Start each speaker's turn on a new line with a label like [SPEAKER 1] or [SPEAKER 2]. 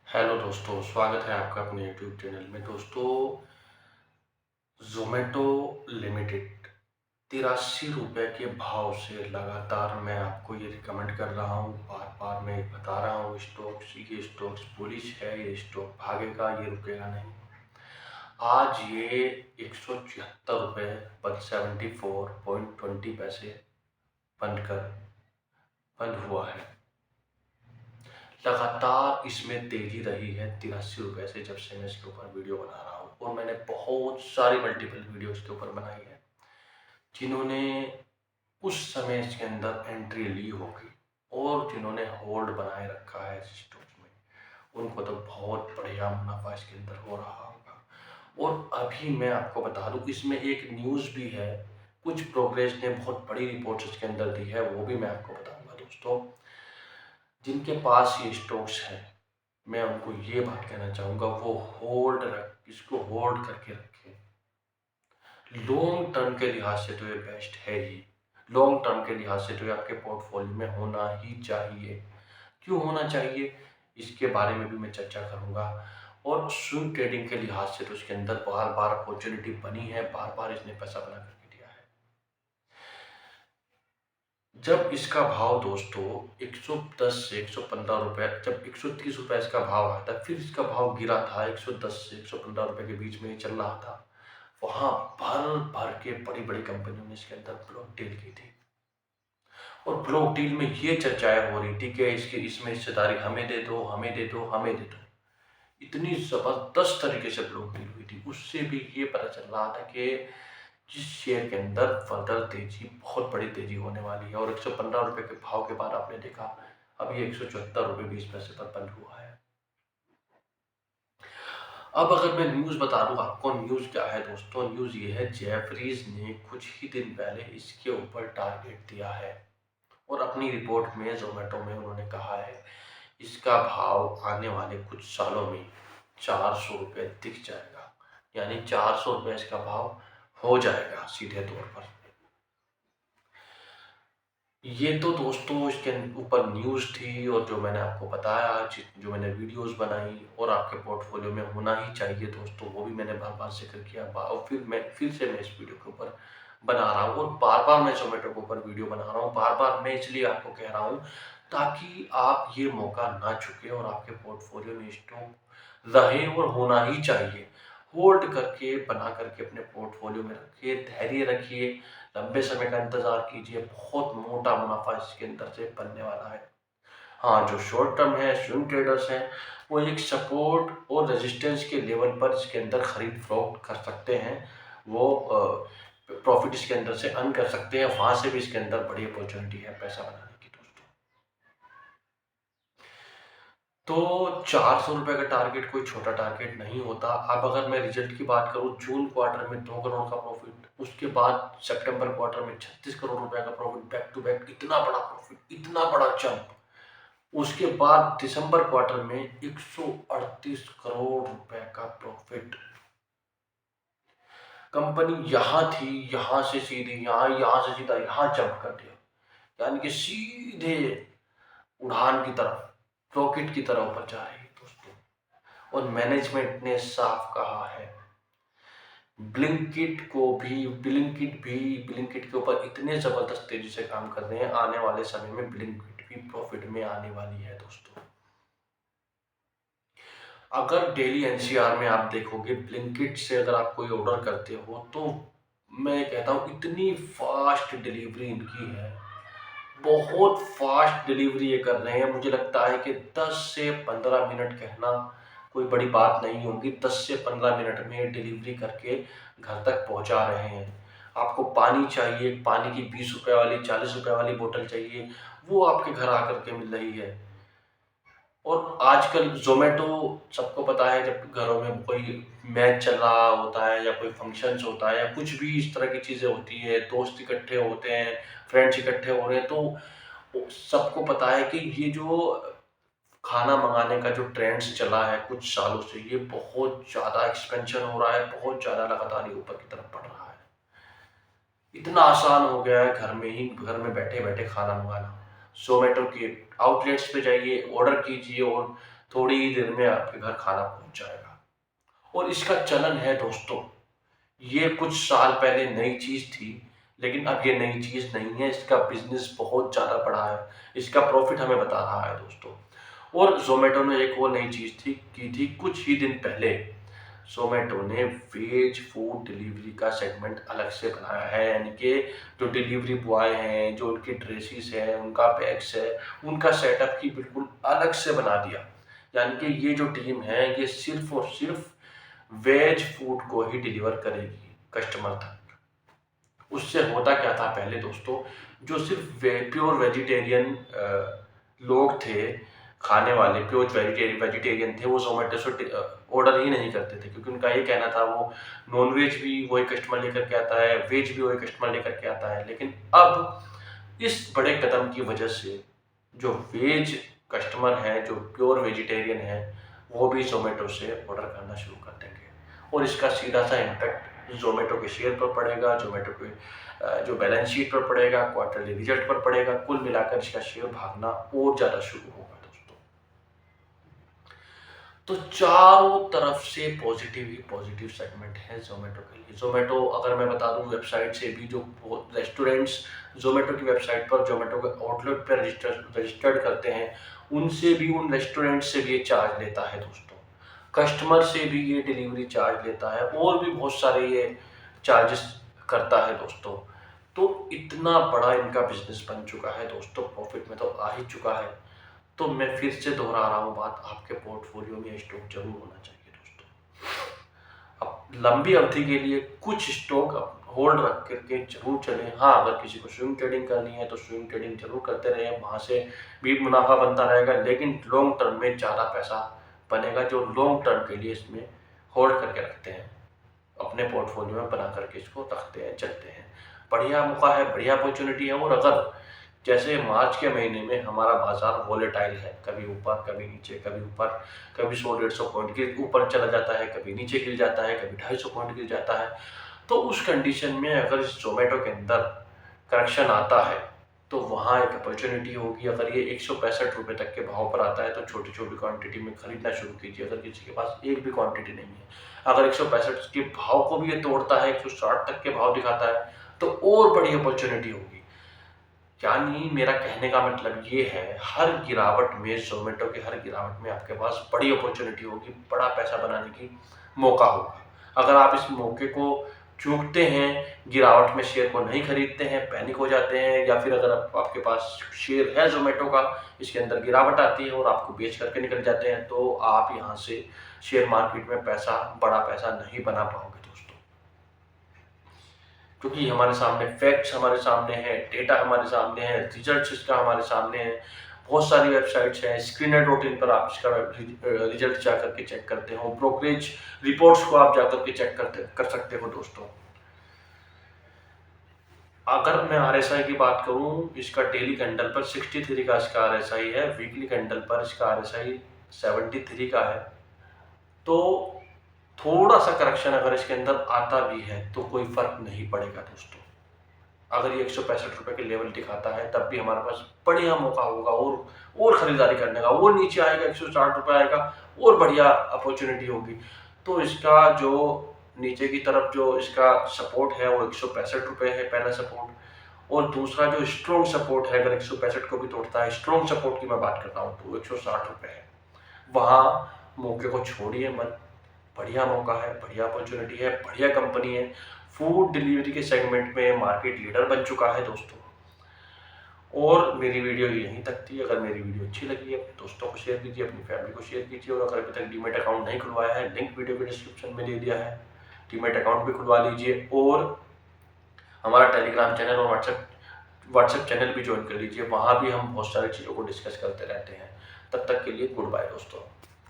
[SPEAKER 1] Hello दोस्तों, स्वागत है आपका अपने यूट्यूब चैनल में। दोस्तों, ज़ोमैटो लिमिटेड 83 रुपये के भाव से लगातार मैं आपको ये रिकमेंड कर रहा हूँ, बार-बार मैं बता रहा हूँ ये स्टॉक्स बुलिश है, ये स्टॉक भागेगा, ये रुकेगा नहीं। आज ये 176 रुपये 74.20 पैसे बंद हुआ है। लगातार इसमें तेजी रही है 83 रुपये से, जब से मैं इसके ऊपर वीडियो बना रहा हूँ, और मैंने बहुत सारी मल्टीपल वीडियो इसके ऊपर बनाई है। जिन्होंने उस समय इसके अंदर एंट्री ली होगी और जिन्होंने होल्ड बनाए रखा है इस स्टॉक में, उनको तो बहुत बढ़िया मुनाफा इसके अंदर हो रहा होगा। और अभी मैं आपको बता दूं, इसमें एक न्यूज़ भी है, कुछ प्रोग्रेस ने बहुत बड़ी रिपोर्ट्स इसके अंदर दी है, वो भी मैं आपको बताऊंगा। दोस्तों, जिनके पास ये स्टॉक्स हैं, मैं उनको ये बात कहना चाहूँगा, वो इसको होल्ड करके रखें। लॉन्ग टर्म के लिहाज से तो ये बेस्ट है ही। लॉन्ग टर्म के लिहाज से तो ये आपके पोर्टफोलियो में होना ही चाहिए। क्यों होना चाहिए, इसके बारे में भी मैं चर्चा करूँगा। और स्विंग ट्रेडिंग के लिहाज से तो इसके अंदर बार-बार अपॉर्चुनिटी बनी है, बार-बार इसने पैसा बना करके दिया है। जब इसका भाव दोस्तों 110 से 115 रुपये, जब 130 रुपये इसका भाव आया था, फिर इसका भाव गिरा था 110 से 115 रुपये के बीच में ही चल रहा था। वहाँ भर-भर के बड़ी-बड़ी कंपनियों ने इसके अंदर ब्लॉक डील की थी। और ब्लॉक डील में ये चर्चाएँ हो रही थी कि इसमें हिस्सेदारी हमें दे दो, हमें दे दो, हमें दे दो। इतनी ज़बरदस्त तरीके से ब्लॉक डील हुई थी। उससे भी ये पता चल रहा था कि जिस शेयर के अंदर फर्दर तेजी, बहुत बड़ी तेजी होने वाली है। और 115 रुपये के भाव के बाद आपने देखा, अभी 174 रुपये 20 पैसे पर बंद हुआ है। अब अगर मैं न्यूज़ बता दूं आपको, न्यूज़ क्या है दोस्तों, न्यूज़ ये है, जेफरीज ने कुछ ही दिन पहले इसके ऊपर टारगेट दिया है और अपनी रिपोर्ट में ज़ोमैटो में उन्होंने कहा है, इसका भाव आने वाले कुछ सालों में 400 रुपये दिख जाएगा। यानी 400 रुपये इसका भाव हो जाएगा सीधे तौर पर। ये तो दोस्तों इसके ऊपर न्यूज़ थी, और जो मैंने आपको बताया, जो मैंने वीडियोस बनाई और आपके पोर्टफोलियो में होना ही चाहिए दोस्तों, वो भी मैंने बार-बार ज़िक्र किया। और फिर से मैं इस वीडियो के ऊपर बना रहा हूँ, और बार-बार मैं ज़ोमैटो के ऊपर वीडियो बना रहा हूँ। बार-बार मैं इसलिए आपको कह रहा हूँ, ताकि आप ये मौका ना चूकें और आपके पोर्टफोलियो में स्टॉक रहे, और होना ही चाहिए। होल्ड करके, बना करके अपने पोर्टफोलियो में रखिए, धैर्य रखिए, लंबे समय का इंतज़ार कीजिए, बहुत मोटा मुनाफा इसके अंदर से बनने वाला है। हाँ, जो शॉर्ट टर्म है, स्विंग ट्रेडर्स हैं, वो एक सपोर्ट और रेजिस्टेंस के लेवल पर इसके अंदर खरीद फरोख्त कर सकते हैं। वो प्रॉफिट इसके अंदर से अर्न कर सकते हैं, वहाँ से भी इसके अंदर बड़ी अपॉर्चुनिटी है पैसा बनाने की दोस्तों। तो 400 रुपये का टारगेट कोई छोटा टारगेट नहीं होता। अब अगर मैं रिजल्ट की बात करूँ, जून क्वार्टर में 2 करोड़ का प्रॉफिट, उसके बाद सितंबर क्वार्टर में 36 करोड़ रुपए का प्रॉफिट, बैक टू बैक इतना बड़ा प्रॉफिट, इतना बड़ा जंप। उसके बाद दिसंबर क्वार्टर में 138 करोड़ रुपए का प्रॉफिट। कंपनी यहाँ थी, यहाँ से सीधे यहाँ, यहाँ से सीधा यहाँ जंप कर दिया। यानी कि सीधे उड़ान की तरफ, रॉकेट की तरह ऊपर जा रही है दोस्तों। और मैनेजमेंट ने साफ कहा है, ब्लिंकिट के ऊपर इतने ज़बरदस्त तेज़ी से काम कर रहे हैं, आने वाले समय में ब्लिंकिट भी प्रॉफिट में आने वाली है दोस्तों। अगर डेली एनसीआर में आप देखोगे, ब्लिंकिट से अगर आप कोई ऑर्डर करते हो, तो मैं कहता हूँ इतनी फास्ट डिलीवरी इनकी है, बहुत फास्ट डिलीवरी ये कर रहे हैं। मुझे लगता है कि 10 से 15 मिनट कहना कोई बड़ी बात नहीं होगी। 10 से 15 मिनट में डिलीवरी करके घर तक पहुंचा रहे हैं। आपको पानी चाहिए, पानी की 20 रुपये वाली, 40 रुपये वाली बोतल चाहिए, वो आपके घर आकर के मिल रही है। और आजकल ज़ोमैटो, सबको पता है, जब घरों में कोई मैच चल रहा होता है या कोई फंक्शंस होता है या कुछ भी इस तरह की चीज़ें होती है, दोस्त इकट्ठे होते हैं, फ्रेंड्स इकट्ठे हो रहे हैं, तो सबको पता है कि ये जो खाना मंगाने का जो ट्रेंड्स चला है कुछ सालों से, ये बहुत ज़्यादा एक्सपेंशन हो रहा है, बहुत ज़्यादा लगातार ये ऊपर की तरफ बढ़ रहा है। इतना आसान हो गया है घर में बैठे-बैठे खाना मंगाना। ज़ोमैटो के आउटलेट्स पे जाइए, ऑर्डर कीजिए, और थोड़ी ही देर में आपके घर खाना पहुंच जाएगा। और इसका चलन है दोस्तों, ये कुछ साल पहले नई चीज़ थी, लेकिन अब ये नई चीज़ नहीं है, इसका बिज़नेस बहुत ज़्यादा बड़ा है, इसका प्रॉफ़िट हमें बता रहा है दोस्तों। और ज़ोमैटो ने एक और नई चीज़ की थी कुछ ही दिन पहले। ज़ोमैटो ने वेज फूड डिलीवरी का सेगमेंट अलग से बनाया है, यानी कि जो डिलीवरी बॉय हैं, जो उनकी ड्रेसेस हैं, उनका बैग्स है, उनका सेटअप ही बिल्कुल अलग से बना दिया। यानी कि ये जो टीम है, ये सिर्फ़ और सिर्फ़ वेज फूड को ही डिलीवर करेगी कस्टमर तक। उससे होता क्या था पहले दोस्तों, जो सिर्फ प्योर वेजिटेरियन लोग थे, खाने वाले प्योर वेजिटेरियन थे, वो जोमेटो से ऑर्डर ही नहीं करते थे, क्योंकि उनका ये कहना था वो नॉन वेज भी वही कस्टमर लेकर के आता है, वेज भी वही कस्टमर लेकर के आता है। लेकिन अब इस बड़े कदम की वजह से जो वेज कस्टमर हैं, जो प्योर वेजिटेरियन हैं, वो भी ज़ोमैटो से ऑर्डर करना शुरू कर देंगे। और इसका सीधा सा इम्पैक्ट ज़ोमैटो के शेयर पर पड़ेगा, ज़ोमैटो के जो बैलेंस शीट पर पड़ेगा, क्वार्टरली रिजल्ट पर पड़ेगा। कुल मिलाकर इसका शेयर भागना और ज़्यादा शुरू होगा दोस्तों। तो चारों तरफ से पॉजिटिव ही पॉजिटिव सेगमेंट है ज़ोमैटो के लिए। ज़ोमैटो, अगर मैं बता दूं, वेबसाइट से भी जो रेस्टोरेंट्स ज़ोमैटो की वेबसाइट पर ज़ोमैटो के आउटलेट पर रजिस्टर्ड करते हैं, उनसे भी, उन रेस्टोरेंट से भी ये चार्ज लेता है दोस्तों। कस्टमर से भी ये डिलीवरी चार्ज लेता है, और भी बहुत सारे ये चार्जेस करता है दोस्तों। तो इतना बड़ा इनका बिजनेस बन चुका है दोस्तों, प्रॉफिट में तो आ ही चुका है। तो मैं फिर से दोहरा रहा हूँ बात, आपके पोर्टफोलियो में स्टॉक जरूर होना चाहिए दोस्तों। अब लंबी अवधि के लिए कुछ स्टॉक होल्ड रख करके जरूर चलें। हाँ, अगर किसी को स्विंग ट्रेडिंग करनी है तो स्विंग ट्रेडिंग जरूर करते रहें, वहाँ से भी मुनाफा बनता रहेगा, लेकिन लॉन्ग टर्म में ज़्यादा पैसा बनेगा जो लॉन्ग टर्म के लिए इसमें होल्ड करके रखते हैं, अपने पोर्टफोलियो में बना करके इसको रखते हैं, चलते हैं। बढ़िया मौका है, बढ़िया अपॉर्चुनिटी है। और अगर जैसे मार्च के महीने में हमारा बाजार वॉलेटाइल है, कभी ऊपर कभी नीचे, कभी ऊपर, कभी 100-150 पॉइंट के ऊपर चला जाता है, कभी नीचे गिर जाता है, कभी 250 पॉइंट गिर जाता है। तो उस कंडीशन में अगर इस ज़ोमैटो के अंदर करेक्शन आता है तो वहाँ एक अपॉर्चुनिटी होगी। अगर ये 165 रुपये तक के भाव पर आता है तो छोटी छोटी क्वांटिटी में खरीदना शुरू कीजिए, अगर किसी के पास एक भी क्वांटिटी नहीं है। अगर 165 के भाव को भी ये तोड़ता है, 160 तक के भाव दिखाता है, तो और बड़ी अपॉर्चुनिटी होगी। यानी मेरा कहने का मतलब ये है, हर गिरावट में, ज़ोमैटो के हर गिरावट में आपके पास बड़ी अपॉर्चुनिटी होगी, बड़ा पैसा बनाने की मौका होगा। अगर आप इस मौके को चूकते हैं, गिरावट में शेयर को नहीं खरीदते हैं, पैनिक हो जाते हैं, या फिर अगर आपके पास शेयर है ज़ोमैटो का, इसके अंदर गिरावट आती है और आपको बेच करके निकल जाते हैं, तो आप यहाँ से शेयर मार्केट में बड़ा पैसा नहीं बना पाओगे दोस्तों। क्योंकि हमारे सामने फैक्ट्स हमारे सामने हैं, डेटा हमारे सामने है, रिजल्ट्स इसका हमारे सामने है। बहुत सारी वेबसाइट्स हैं, स्क्रीनर.इन पर आप इसका रिजल्ट जा करके चेक करते हो, ब्रोकरेज रिपोर्ट्स को आप जा करके चेक कर सकते हो दोस्तों। अगर मैं RSI की बात करूं, इसका डेली कैंडल पर 63 का इसका RSI है, वीकली कैंडल पर इसका RSI 73 का है। तो थोड़ा सा करेक्शन अगर इसके अंदर आता भी है तो कोई फर्क नहीं पड़ेगा दोस्तों। अगर ये 165 रुपये के लेवल दिखाता है तब भी हमारे पास बढ़िया मौका होगा और खरीदारी करने का। और नीचे आएगा, 160 रुपये आएगा, और बढ़िया अपॉर्चुनिटी होगी। तो इसका जो नीचे की तरफ जो इसका सपोर्ट है वो 165 रुपये है, पहला सपोर्ट। और दूसरा जो स्ट्रॉन्ग सपोर्ट है, अगर 165 को भी तोड़ता है, स्ट्रॉन्ग सपोर्ट की मैं बात कर रहा हूँ, तो 160 रुपये है। वहाँ मौके को छोड़िए मत, बढ़िया मौका है, बढ़िया अपॉर्चुनिटी है, बढ़िया कंपनी है, फूड डिलीवरी के सेगमेंट में मार्केट लीडर बन चुका है दोस्तों। और मेरी वीडियो यहीं तक थी। अगर मेरी वीडियो अच्छी लगी है, अपने दोस्तों को शेयर कीजिए, अपनी फैमिली को शेयर कीजिए। और अगर अभी तक डीमैट अकाउंट नहीं खुलवाया है, लिंक वीडियो के डिस्क्रिप्शन में दे दिया है, डीमैट अकाउंट भी खुलवा लीजिए। और हमारा टेलीग्राम चैनल और व्हाट्सएप चैनल भी ज्वाइन कर लीजिए, वहाँ भी हम बहुत सारी चीज़ों को डिस्कस करते रहते हैं। तब तक के लिए गुड बाय दोस्तों।